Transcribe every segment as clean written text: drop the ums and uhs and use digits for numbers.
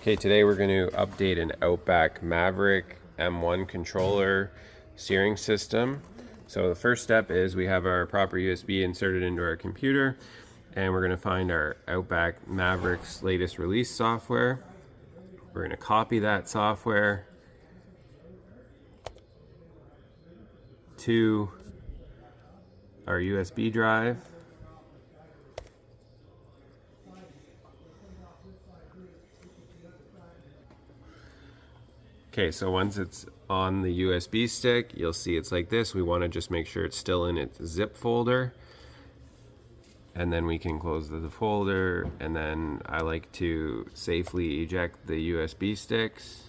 Okay, today we're going to update an Outback Maverix M1 controller steering system. So the first step is we have our proper USB inserted into our computer, and we're going to find our Outback Maverix latest release software. We're going to copy that software to our USB drive. Okay, so once it's on the USB stick, you'll see it's like this. We want to just make sure it's still in its zip folder. And then we can close the folder, and then I like to safely eject the USB sticks.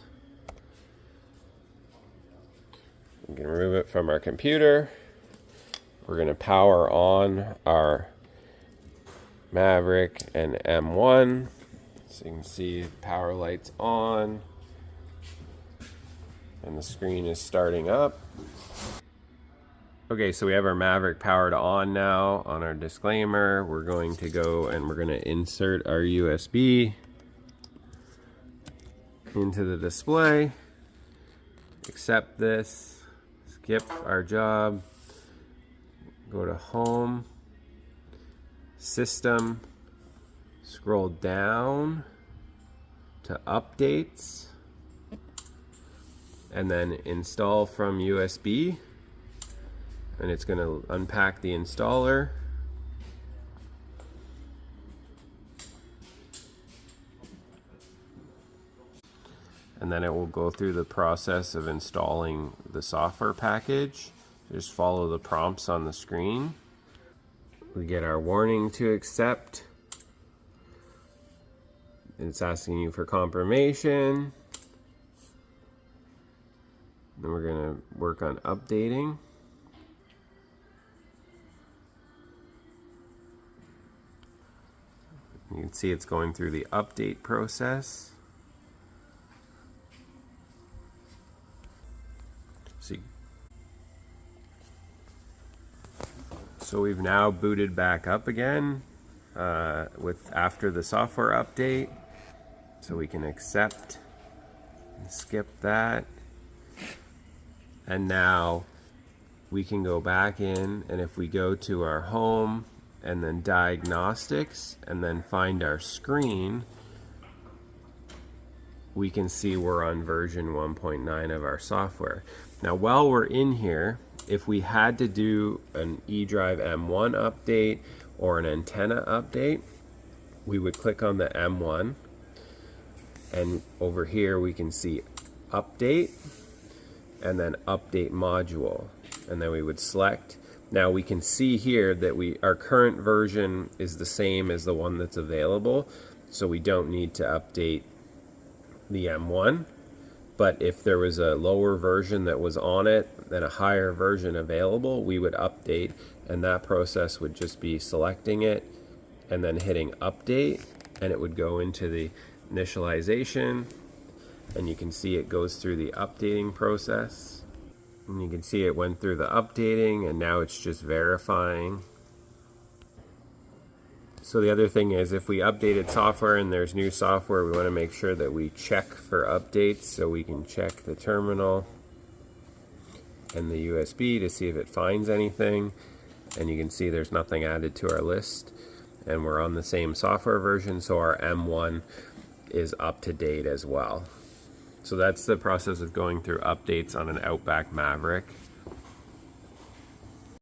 We can remove it from our computer. We're going to power on our Maverix and M1. So you can see power lights on. And the screen is starting up. Okay, so we have our Maverix powered on now. On our disclaimer, we're going to go and we're going to insert our USB into the display. Accept this. Skip our job. Go to Home. System. Scroll down to Updates. And then install from USB, and it's going to unpack the installer. And then it will go through the process of installing the software package. Just follow the prompts on the screen. We get our warning to accept. It's asking you for confirmation. Then we're going to work on updating. You can see it's going through the update process. So we've now booted back up again after the software update. So we can accept and skip that. And now we can go back in, and if we go to our home and then diagnostics and then find our screen, we can see we're on version 1.9 of our software. Now while we're in here, if we had to do an eDrive M1 update or an antenna update, we would click on the M1, and over here we can see update and then update module, and then we would select. Now we can see here that our current version is the same as the one that's available, so we don't need to update the M1. But if there was a lower version that was on it and a higher version available, we would update, and that process would just be selecting it and then hitting update, and it would go into the initialization. And you can see it goes through the updating process. And you can see it went through the updating, and now it's just verifying. So the other thing is, if we updated software and there's new software, we want to make sure that we check for updates. So we can check the terminal and the USB to see if it finds anything. And you can see there's nothing added to our list. And we're on the same software version, so our M1 is up to date as well. So that's the process of going through updates on an Outback Maverix.